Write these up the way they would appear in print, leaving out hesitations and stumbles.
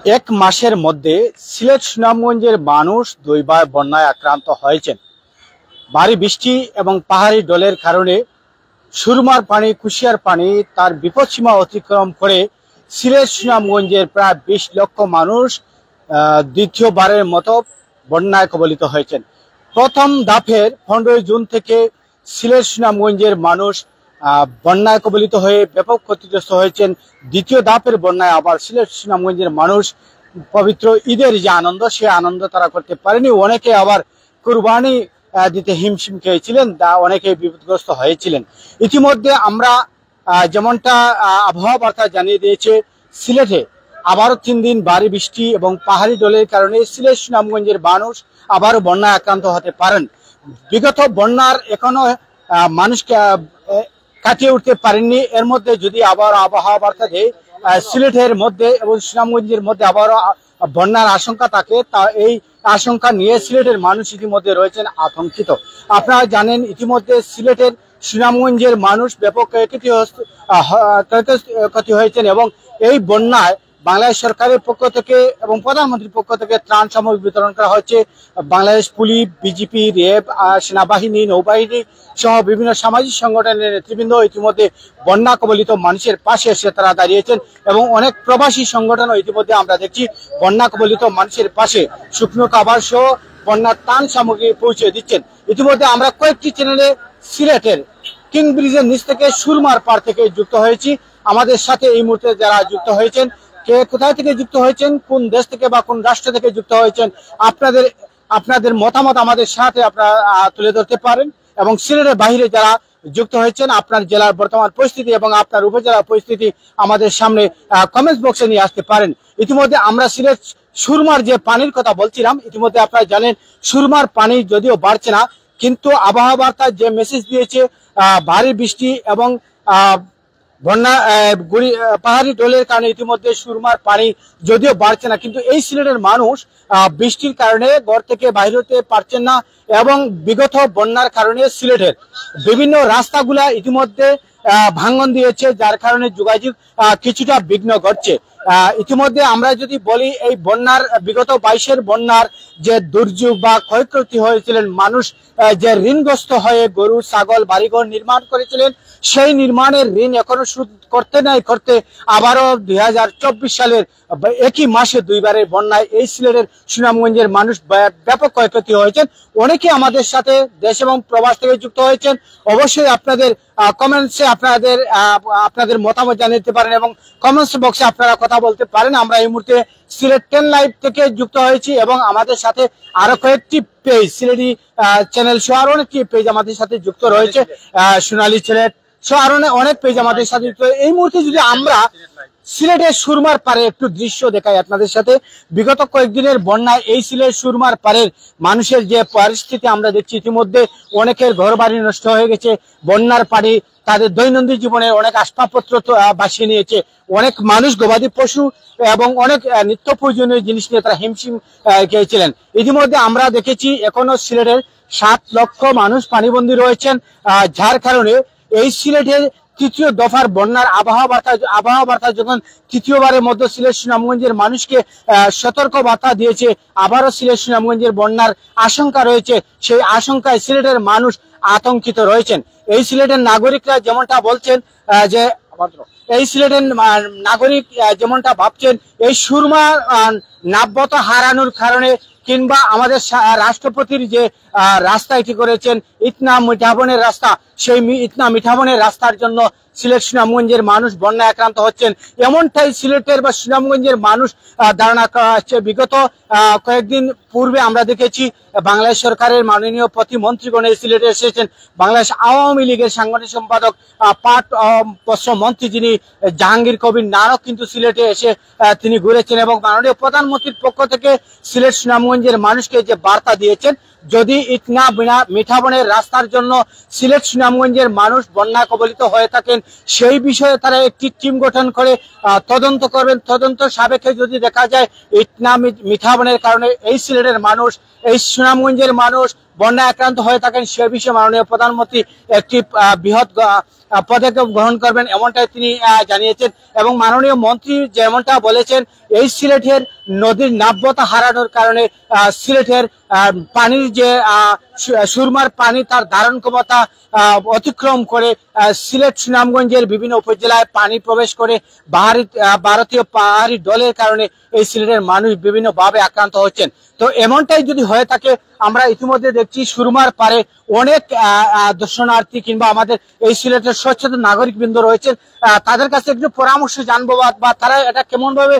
এক মাসের মধ্যে সিলেট সুনামগঞ্জের মানুষ দুইবার বন্যায় আক্রান্ত হয়েছেন। ভারী বৃষ্টি এবং পাহাড়ি ঢলের কারণে সুরমার পানি, কুশিয়ার পানি তার বিপদসীমা অতিক্রম করে সিলেট সুনামগঞ্জের প্রায় 20 লক্ষ মানুষ দ্বিতীয়বারের মতো বন্যায় কবলিত হয়েছেন। প্রথম ধাপের 15 জুন থেকে সিলেট সুনামগঞ্জের মানুষ বন্যায় কবলিত হয়ে ব্যাপক ক্ষতিগ্রস্ত হয়েছেন। দ্বিতীয় ধাপের বন্যায় আবার সিলেট সুনামগঞ্জের মানুষ পবিত্র ঈদের যে আনন্দ, সে আনন্দ তারা করতে পারেনি। অনেকে আবার কুরবানি দিতে হিমশিম খেয়েছিলেন, অনেকে বিপদগ্রস্ত হয়েছিলেন। ইতিমধ্যে আমরা যেমনটা আবহাওয়া বার্তা জানিয়ে দিয়েছে, সিলেটে আবারও 3 দিন ভারী বৃষ্টি এবং পাহাড়ি ঢলের কারণে সিলেট সুনামগঞ্জের মানুষ আবারও বন্যায় আক্রান্ত হতে পারেন। বিগত বন্যার এখনো মানুষকে কাটিয়ে উঠতে পারেননি। এর মধ্যে যদি আবার আবহাওয়া বার্তা দেয় সিলেটের মধ্যে এবং সুনামগঞ্জের মধ্যে আবারও বন্যার আশঙ্কা থাকে, তা এই আশঙ্কা নিয়ে সিলেটের মানুষ ইতিমধ্যে রয়েছেন আতঙ্কিত। আপনারা জানেন ইতিমধ্যে সিলেটের সুনামগঞ্জের মানুষ ব্যাপক ক্ষতি হয়েছেন এবং এই বন্যায় বাংলাদেশ সরকারের পক্ষ থেকে এবং প্রধানমন্ত্রীর পক্ষ থেকে ত্রাণ সামগ্রী বিতরণ করা হচ্ছে। বাংলাদেশ পুলিশ, বিজিপি, র্যাব, সেনাবাহিনী, নৌবাহিনী সহ বিভিন্ন সামাজিক সংগঠনের নেতৃবৃন্দ ইতিমধ্যে বন্যা কবলিত মানুষের পাশে এসে তারা দাঁড়িয়েছেন এবং অনেক প্রবাসী সংগঠনও ইতিমধ্যে আমরা দেখছি বন্যা কবলিত মানুষের পাশে শুকনো খাবার সহ বন্যার ত্রাণ সামগ্রী পৌঁছে দিচ্ছেন। ইতিমধ্যে আমরা কয়েকটি চ্যানেলে সিলেটের কিং ব্রিজের নিচ থেকে সুরমার পার থেকে যুক্ত হয়েছি। আমাদের সাথে এই মুহূর্তে যারা যুক্ত হয়েছেন, কে কোথায় থেকে যুক্ত হয়েছেন, কোন দেশ থেকে বা কোন রাষ্ট্র থেকে যুক্ত হয়েছেন, আপনাদের মতামত আমাদের সাথে আপনারা তুলে ধরতে পারেন এবং সিলেটের বাইরে যারা যুক্ত হয়েছেন আপনার জেলার বর্তমান পরিস্থিতি এবং আপনার উপজেলার পরিস্থিতি আমাদের সামনে কমেন্টস বক্সে নিয়ে আসতে পারেন। ইতিমধ্যে আমরা সিলেট সুরমার যে পানির কথা বলছিলাম, ইতিমধ্যে আপনারা জানেন সুরমার পানি যদিও বাড়ছে না, কিন্তু আবহাওয়া বার্তা যে মেসেজ দিয়েছে ভারী বৃষ্টি এবং বন্যা পাহাড়ি ঢলের কারণে ইতিমধ্যে সুরমার পানি যদিও বাড়ছে না, কিন্তু এই সিলেটের মানুষ বৃষ্টির কারণে ঘর থেকে বাইরে হতে পারছেন না এবং বিগত বন্যার কারণে সিলেটের বিভিন্ন রাস্তাগুলা ইতিমধ্যে ভাঙন দিয়েছে, যার কারণে যোগাযোগ কিছুটা বিঘ্ন ঘটছে। ইতিমধ্যে আমরা যদি বলি এই বন্যার বিগত 22-এর বন্যার যে দুর্যোগ বা ক্ষয়ক্ষতি হয়েছিলেন, মানুষ যে ঋণগ্রস্ত হয়ে গরু, ছাগল, বাড়িঘর নির্মাণ করেছিলেন, সেই নির্মাণের ঋণ এখনো শোধ করতে আবারও 2024 সালের একই মাসে দুইবারের বন্যায় এই সিলেটের সুনামগঞ্জের মানুষ ব্যাপক ক্ষয়ক্ষতি হয়েছেন। অনেকে আমাদের সাথে দেশ এবং প্রবাস থেকে যুক্ত হয়েছেন। অবশ্যই আপনাদের কমেন্টসে আপনাদের মতামত জানাতে পারেন এবং কমেন্টস বক্সে আপনারা কথা বলতে পারেন। আমরা এই মুহূর্তে সিলেট 10 লাইভ থেকে যুক্ত হয়েছি এবং আমাদের সাথে আরো কয়েকটি পেজ, সিলেটি চ্যানেল সহ আরো অনেকটি পেজ আমাদের সাথে যুক্ত রয়েছে, সোনালী সিলেট সহ আরো অনেক পেজ আমাদের সাথে যুক্ত। এই মুহূর্তে যদি আমরা সিলেটের সুরমার পারে একটু দৃশ্য দেখাই আপনাদের সাথে, বিগত কয়েকদিনের বন্যায় এই সিলেট সুরমার পারের মানুষের যে পরিস্থিতি আমরা দেখছি, ইতিমধ্যে অনেকের ঘর বাড়ি নষ্ট হয়ে গেছে। বন্যার পানি তাদের দৈনন্দিন জীবনে অনেক আসবাবপত্র বাসিয়ে নিয়েছে। অনেক মানুষ গবাদি পশু এবং অনেক নিত্য প্রয়োজনীয় জিনিস নিয়ে তারা হিমশিম খেয়েছিলেন। ইতিমধ্যে আমরা দেখেছি এখনো সিলেটের 7 লক্ষ মানুষ পানিবন্দী রয়েছেন, যার কারণে এই সিলেটের তৃতীয় দফার বন্যার আবহাওয়া বার্তা যখন তৃতীয়বারের মধ্যে সিলেট সুনামগঞ্জের মানুষকে সতর্ক বার্তা দিয়েছে, আবারও সিলেট সুনামগঞ্জের বন্যার আশঙ্কা রয়েছে। সেই আশঙ্কায় সিলেটের মানুষ আতঙ্কিত রয়েছেন। এই সিলেটের নাগরিকরা যেমনটা বলছেন যে এই সিলেটের নাগরিক যেমনটা ভাবছেন, এই সুরমা নাব্যতা হারানোর কারণে কিংবা আমাদের রাষ্ট্রপতির যে রাস্তা এটি করেছেন ইতনা মিঠাবনের রাস্তা, সেই ইতনা মিঠাবনের রাস্তার জন্য সিলেট সুনামগঞ্জের মানুষ বন্যায় আক্রান্ত হচ্ছেন, এমনটাই সিলেটের বা সুনামগঞ্জের মানুষ ধারণা করা হচ্ছে। বিগত কয়েকদিন পূর্বে আমরা দেখেছি বাংলাদেশ সরকারের মাননীয় প্রতিমন্ত্রীগণ এই সিলেটে এসেছেন। বাংলাদেশ আওয়ামী লীগের সাংগঠনিক সম্পাদক পাট বস্ত্র মন্ত্রী যিনি জাহাঙ্গীর কবির নানক কিন্তু সিলেটে এসে তিনি ঘুরেছেন এবং মাননীয় প্রধানমন্ত্রীর পক্ষ থেকে সিলেট সুনামগঞ্জের মানুষকে যে বার্তা দিয়েছেন, যদি ইতনা মিঠাবনের রাস্তার জন্য সিলেট সুনামগঞ্জের মানুষ বন্যা কবলিত হয়ে থাকেন, সেই বিষয়ে তারা একটি টিম গঠন করে তদন্ত করবেন। তদন্ত সাপেক্ষে যদি দেখা যায় ইতনা মিঠাবনের কারণে এই সিলেটের মানুষ, এই সুনামগঞ্জের মানুষ বন্যায় আক্রান্ত হয়ে থাকেন, সে বিষয়ে মাননীয় প্রধানমন্ত্রী একটি বৃহৎ পদক্ষেপ গ্রহণ করবেন এমনটাই তিনি জানিয়েছেন। এবং মাননীয় মন্ত্রী যেমনটা বলেছেন, এই সিলেটের নদীর নাব্যতা হারানোর কারণে সিলেটের পানির যে সুরমার পানি তার ধারণ ক্ষমতা অতিক্রম করে সিলেট সুনামগঞ্জের বিভিন্ন উপজেলায় পানি প্রবেশ করে ভারতীয় পাহাড়ি দলের কারণে এই সিলেটের মানুষ বিভিন্নভাবে আক্রান্ত হচ্ছেন। তো এমনটাই যদি হয়ে থাকে, আমরা ইতিমধ্যে দেখছি সুরমার পারে অনেক দর্শনার্থী কিংবা আমাদের এই সিলেটের সচেতন নাগরিক বৃন্দ রয়েছেন, তাদের কাছে একটু পরামর্শ জানবো বা তারা এটা কেমন ভাবে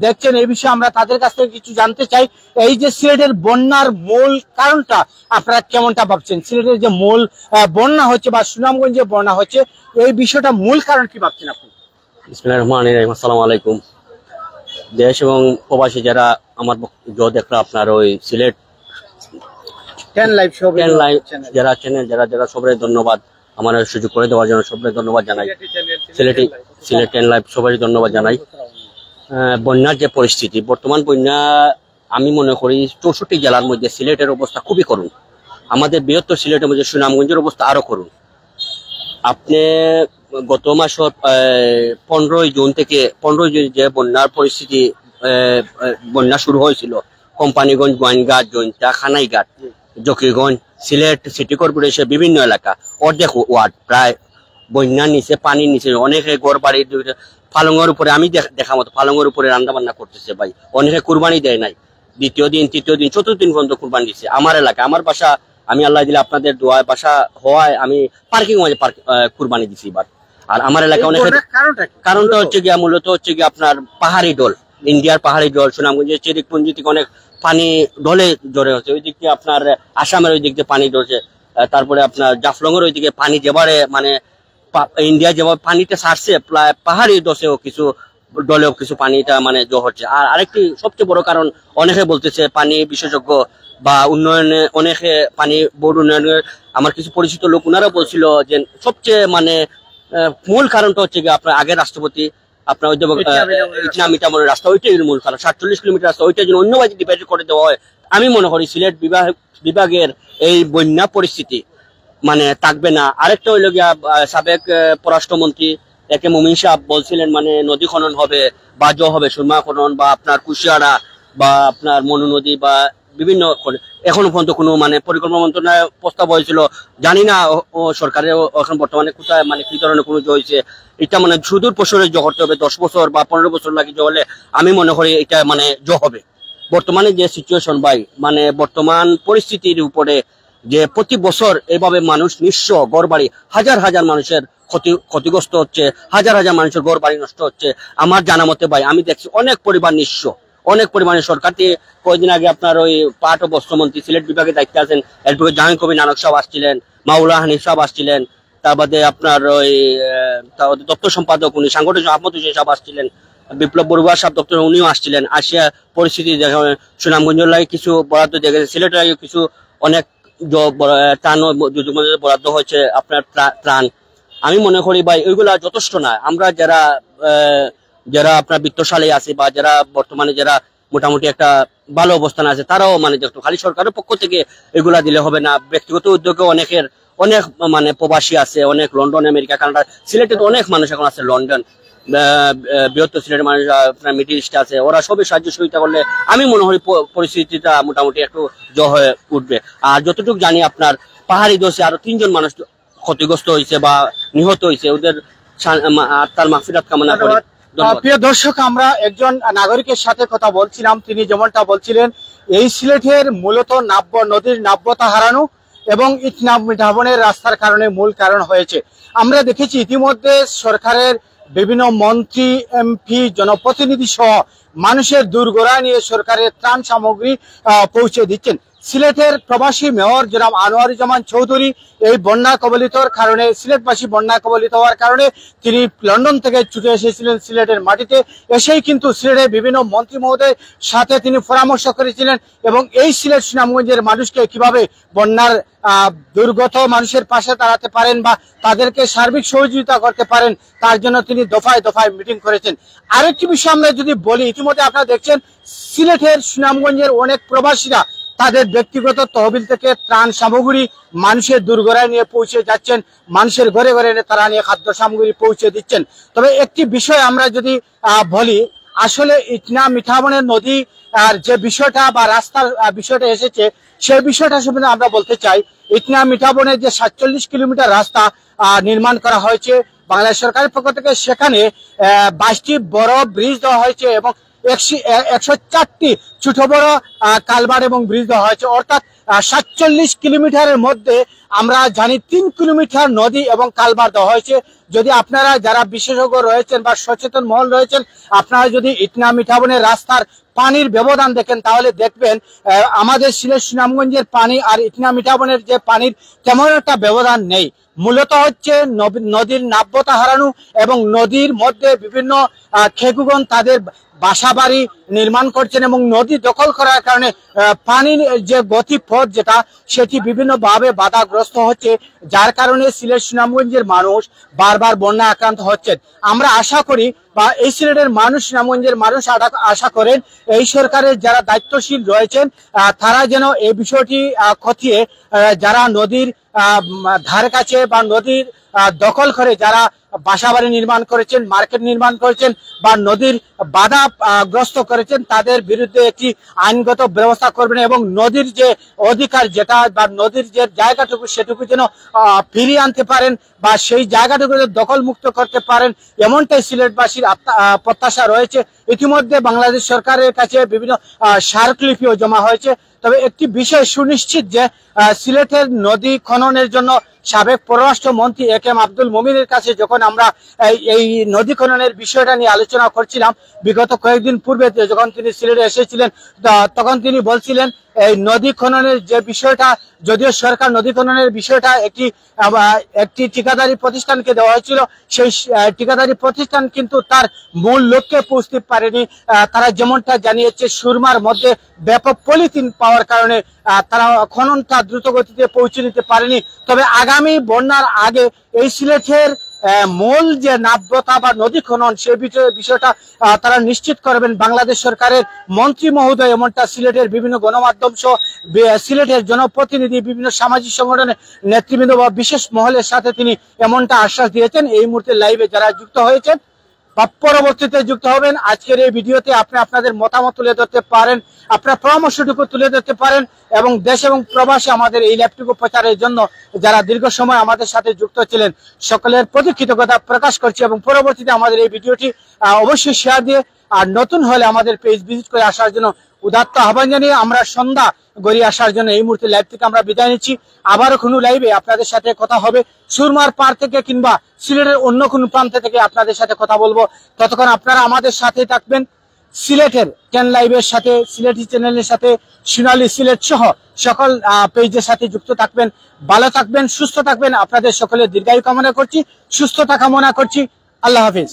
দেখছেন এই বিষয়ে আমরা তাদের কাছ থেকে কিছু জানতে চাই। এই যে সিলেটের বন্যার মূল কারণটা আপনারা কেমনটা ভাবছেন? সিলেটের যে মূল বন্যা হচ্ছে বা সুনামগঞ্জে বন্যা হচ্ছে, এই বিষয়টা মূল কারণ কি ভাবছেন আপনি? বিসমিল্লাহির রহমানির রহিম। আসসালামু আলাইকুম। দেশ এবং প্রবাসী যারা আমার দেখলো আপনার ওই সিলেট 10 লাইভ যারা চ্যানেল যারা সবাই ধন্যবাদ, আমার সুযোগ করে দেওয়ার জন্য সবাই ধন্যবাদ জানাই। সিলেট 10 লাইভ সবাই ধন্যবাদ জানাই। বন্যার যে পরিস্থিতি বর্তমান, বন্যা আমি মনে করি 64 জেলার মধ্যে সিলেটের অবস্থা খুবই করুণ। আমাদের বৃহত্তর সিলেটের মধ্যে সুনামগঞ্জের অবস্থা আরো করুণ। আপনি গত মাসের 15 জুন থেকে 15 জুন যে বন্যার পরিস্থিতি বন্যা শুরু হয়েছিল, কোম্পানিগঞ্জ, গোয়াইনঘাট, জৈন্তা, খানাইঘাট, জকিগঞ্জ, সিলেট সিটি কর্পোরেশন বিভিন্ন এলাকা অর্ধেক ওয়ার্ড প্রায় বন্যার নিচে, পানির নিচে। অনেকে ঘর বাড়ি পালঙের উপরে, আমি দেখা মতো পালঙের উপরে রান্না বান্না করতেছে ভাই। অনেকে কুরবানি দেয় নাই, দ্বিতীয় দিন, তৃতীয় দিন, চতুর্থ দিন পর্যন্ত কুরবানি দিচ্ছে। আমার এলাকা, আমার বাসা, আমি আল্লাহ দিলে আপনাদের দোয়ায় বাসা হওয়ায় আমি পার্কিং মাঝে কুরবানি দিছি এবার। আর আমার এলাকা অনেক কারণটা হচ্ছে গিয়া মূলত হচ্ছে গিয়ে আপনার পাহাড়ি ডল, ইন্ডিয়ার পাহাড়ি ডল সুনামগঞ্জের চেরিকপুঞ্জি থেকে অনেক পানি ডলে জড়ে হচ্ছে। ওই দিক দিয়ে আপনার আসামের ওই দিক দিয়ে পানি ধরছে, তারপরে আপনার জাফলং এর ওই দিকে পানি যেবারে মানে ইন্ডিয়া যেভাবে পানিটা ছাড়ছে, পাহাড়ি দশেও কিছু ডলেও কিছু পানিটা মানে জো হচ্ছে। আর আরেকটি সবচেয়ে বড় কারণ, অনেকে বলতেছে পানি বিশেষজ্ঞ বা উন্নয়নে, অনেকে পানি বোর্ড উন্নয়নের আমার কিছু পরিচিত লোক ওনারা বলছিল যে সবচেয়ে মানে মূল কারণটা হচ্ছে গিয়ে আপনার আগের রাষ্ট্রপতি আপনার মিটামরের রাস্তা, ওইটাই মূল কারণ। 47 কিলোমিটার রাস্তা, ওইটা যদি অন্য বাজে ডিভাইড করে দেওয়া হয়, আমি মনে করি সিলেট বিভাগের এই বন্যা পরিস্থিতি মানে থাকবে না। আরেকটা হইল গিয়া সাবেক পররাষ্ট্রমন্ত্রী একে মুমিন সাহেব বলছিলেন মানে নদী খনন হবে বা হবে, সুরমা খনন বা আপনার কুশিয়ারা বা আপনার মনু নদী বা বিভিন্ন, এখনো পর্যন্ত কোনো মানে পরিকল্পনা মন্ত্রণালয় প্রস্তাব হয়েছিল, জানি না ও সরকারের এখন বর্তমানে কোথায় মানে কি ধরনের কোনো হয়েছে। এটা মানে সুদূর প্রসারে করতে হবে, 10 বছর বা 15 বছর লাগে হলে আমি মনে করি এটা মানে হবে। বর্তমানে যে সিচুয়েশন ভাই, মানে বর্তমান পরিস্থিতির উপরে যে প্রতি বছর এভাবে মানুষ নিঃস্ব, ঘর বাড়ি, হাজার হাজার মানুষের ক্ষতিগ্রস্ত হচ্ছে, হাজার হাজার মানুষের ঘর বাড়ি নষ্ট হচ্ছে। আমার জানা মতে ভাই আমি দেখছি অনেক পরিবার নিঃস্ব, অনেক পরিমাণে। সরকার থেকে কয়েকদিন আগে আপনার ওই পাট ও বস্ত্রমন্ত্রী সিলেট বিভাগে দায়িত্বে আছেন অ্যাডভোকেট জাহাঙ্গীর কবির নানক সাহেব আসছিলেন, মাওলা হানিফ সাহেব আসছিলেন, তার বাদে আপনার ওই দপ্তর সম্পাদক উনি সাংগঠনিক আহমদ হোসেন সাহেব আসছিলেন, বিপ্লব বড়ুয়া সাহেব দপ্তর উনিও আসছিলেন। আসিয়া পরিস্থিতি দেখা সুনামগঞ্জের লাগে কিছু বরাদ্দ দিয়ে গেছে, সিলেটের লাগে কিছু অনেক ত্রাণ বরাদ্দ হয়েছে আপনার ত্রাণ। আমি মনে করি ভাই ওইগুলা যথেষ্ট না। আমরা যারা আপনার বিত্তশালী আছে বা যারা বর্তমানে যারা মোটামুটি একটা ভালো অবস্থান আছে, তারাও মানে দেখতো খালি সরকারের পক্ষ থেকে এগুলা দিলে হবে না। ব্যক্তিগত উদ্যোগে অনেক মানে প্রবাসী আছে, অনেক লন্ডন, আমেরিকা, কানাডা, সিলেটে তো অনেক মানুষ এখন আছে, লন্ডন, বৃহত্তর সিলেটের মানুষ আপনার মিডল ইস্টে আছে, ওরা সবই সাহায্য সহযোগিতা করলে আমি মনে করি পরিস্থিতিটা মোটামুটি একটু হয়ে উঠবে। আর যতটুকু জানি আপনার পাহাড়ি দোষে আরো 3 জন মানুষ ক্ষতিগ্রস্ত হয়েছে বা নিহত হয়েছে, ওদের আত্মার মাগফিরাত কামনা করি। প্রিয় দর্শক, আমরা একজন নাগরিকের সাথে কথা বলছিলাম, তিনি যেমনটা বলছিলেন এই সিলেটের মূলত নদীর নাব্যতা হারানো এবং ইটনাবনের রাস্তার কারণে মূল কারণ হয়েছে। আমরা দেখেছি ইতিমধ্যে সরকারের বিভিন্ন মন্ত্রী, এমপি, জনপ্রতিনিধি সহ মানুষের দুর্গড়া নিয়ে সরকারের ত্রাণ সামগ্রী পৌঁছে দিচ্ছেন। সিলেটের প্রবাসী মেয়র জনাব আনোয়ারুজ্জামান চৌধুরী এই বন্যা কবলিতর কারণে, সিলেটবাসী বন্যা কবলিত হওয়ার কারণে তিনি লন্ডন থেকে ছুটে এসেছিলেন সিলেটের মাটিতে। এসেই কিন্তু সিলেটের বিভিন্ন মন্ত্রী মহোদয়ের সাথে তিনি পরামর্শ করেছিলেন এবং এই সিলেট সুনামগঞ্জের মানুষকে কিভাবে বন্যার দুর্গত মানুষের পাশে দাঁড়াতে পারেন বা তাদেরকে সার্বিক সহযোগিতা করতে পারেন, তার জন্য তিনি দফায় দফায় মিটিং করেছেন। আরেকটি বিষয় আমরা যদি বলি, ইতিমধ্যে আপনারা দেখছেন সিলেটের সুনামগঞ্জের অনেক প্রবাসীরা তাদের ব্যক্তিগত তহবিল থেকে ত্রাণ সামগ্রী মানুষের দুর্গরায় নিয়ে পৌঁছে যাচ্ছেন, মানুষের ঘরে ঘরে তারা নিয়ে খাদ্য সামগ্রী পৌঁছে দিচ্ছেন। তবে একটি বিষয় আমরা যদি বলি, আসলে ইটনা মিঠাবনের নদী আর যে বিষয়টা বা রাস্তার বিষয়টা এসেছে, সেই বিষয়টা সম্বন্ধে আমরা বলতে চাই। ইটনা মিঠাবনের যে 47 কিলোমিটার রাস্তা নির্মাণ করা হয়েছে বাংলাদেশ সরকারের পক্ষ থেকে, সেখানে 22টি বড় ব্রিজ দেওয়া হয়েছে এবং 104টি ছোট বড় কালভার্ট এবং ব্রিজ দেওয়া হয়েছে। অর্থাৎ 47 কিলোমিটারের মধ্যে আমরা জানি 3 কিলোমিটার নদী এবং কালভার্ট দেওয়া হয়েছে। যদি আপনারা যারা বিশেষজ্ঞ রয়েছেন বা সচেতন মহল রয়েছেন, আপনারা যদি ইটনা মিঠাবনের রাস্তার পানির ব্যবধান দেখেন, তাহলে দেখবেন আমাদের সিলেট সুনামগঞ্জের পানি আর ইটনা মিঠাবনের যে পানির তেমন একটা ব্যবধান নেই। মূলত হচ্ছে নদীর নাব্যতা হারানো এবং নদীর মধ্যে বিভিন্ন খেকুগণ তাদের বাসা বাড়ি নির্মাণ করছেন এবং নদী দখল করার কারণে পানির যে গতিপথ যেটা সেটি বিভিন্নভাবে বাধাগ্রস্ত হচ্ছে, যার কারণে সিলেট সুনামগঞ্জের মানুষ বারবার বন্যা আক্রান্ত হচ্ছেন। আমরা আশা করি বা এই সিলেটের মানুষ, সুনামগঞ্জের মানুষ আশা করেন এই সরকারের যারা দায়িত্বশীল রয়েছেন তারা যেন এই বিষয়টি খতিয়ে যারা নদীর ধারে কাছে বা নদীর দখল করে যারা বাসাবাড়ি নির্মাণ করেছেন, মার্কেট নির্মাণ করেছেন বা নদীর বাধা গ্রস্ত করেছেন, তাদের বিরুদ্ধে একটি আইনগত ব্যবস্থা করবেন এবং নদীর যে অধিকার যেটা বা নদীর যে জায়গাটুকু সেটুকু যেন ফিরিয়ে আনতে পারেন বা সেই জায়গাটুকু দখল মুক্ত করতে পারেন, এমনটাই সিলেটবাসীর প্রত্যাশা রয়েছে। ইতিমধ্যে বাংলাদেশ সরকারের কাছে বিভিন্ন স্মারকলিপিও জমা হয়েছে। তবে একটি বিষয় সুনিশ্চিত যে সিলেটের নদী খননের জন্য সাবেক পররাষ্ট্রমন্ত্রী এ.কে.এম. আব্দুল মোমিনের কাছে যখন আমরা এই নদী খননের বিষয়টা নিয়ে আলোচনা করছিলাম বিগত কয়েকদিন পূর্বে, যখন তিনি সিলেটে এসেছিলেন, তখন তিনি বলছিলেন এই নদী খননের যে বিষয়টা, যদিও সরকার নদী খননের বিষয়টা একটি ঠিকাদারি প্রতিষ্ঠানকে দেওয়া হয়েছিল, সেই ঠিকাদারি প্রতিষ্ঠান কিন্তু তার মূল লক্ষ্যে পৌঁছতে পারেনি। তারা যেমনটা জানিয়েছে, সুরমার মধ্যে ব্যাপক পলিথিন পাওয়ার কারণে তারা খননটা দ্রুত গতিতে পৌঁছে দিতে পারেনি। তবে আগামী বন্যার আগে এই সিলেটের মূল যে নাব্যতা বা নদী খনন, সেই বিষয়টা তারা নিশ্চিত করবেন। বাংলাদেশ সরকারের মন্ত্রী মহোদয় এমনটা সিলেটের বিভিন্ন গণমাধ্যম সহ সিলেটের জনপ্রতিনিধি, বিভিন্ন সামাজিক সংগঠনের নেতৃবৃন্দ বা বিশেষ মহলের সাথে তিনি এমনটা আশ্বাস দিয়েছেন। এই মুহূর্তে লাইভে যারা যুক্ত হয়েছেন বা পরবর্তীতে যুক্ত হবেন, আজকের এই ভিডিওতে আপনি আপনাদের মতামত তুলে ধরতে পারেন, আপনার পরামর্শটুকু তুলে ধরতে পারেন এবং দেশ এবং প্রবাসে আমাদের এই ল্যাবটুকু প্রচারের জন্য যারা দীর্ঘ সময় আমাদের সাথে যুক্ত ছিলেন, সকলের প্রতি কৃতজ্ঞতা প্রকাশ করছি এবং পরবর্তীতে আমাদের এই ভিডিওটি অবশ্যই শেয়ার দিয়ে আর নতুন হলে আমাদের পেজ ভিজিট করে আসার জন্য উদাত্ত আহ্বান জানিয়ে আমরা সন্ধ্যা গড়িয়ে আসার জন্য এই মুহূর্তে লাইভ থেকে আমরা বিদায় নিচ্ছি। আবারও কোনো লাইভে আপনাদের সাথে কথা হবে, সুরমার পার থেকে কিংবা সিলেটের অন্য কোনো প্রান্ত থেকে আপনাদের সাথে কথা বলবো। ততক্ষণ আপনারা আমাদের সাথে থাকবেন, সিলেটের 10 লাইভের সাথে, সিলেটি চ্যানেলের সাথে, সোনালী সিলেট সহ সকল পেজের সাথে যুক্ত থাকবেন। ভালো থাকবেন, সুস্থ থাকবেন। আপনাদের সকলের দীর্ঘায়ু কামনা করছি, সুস্থতা কামনা করছি। আল্লাহ হাফিজ।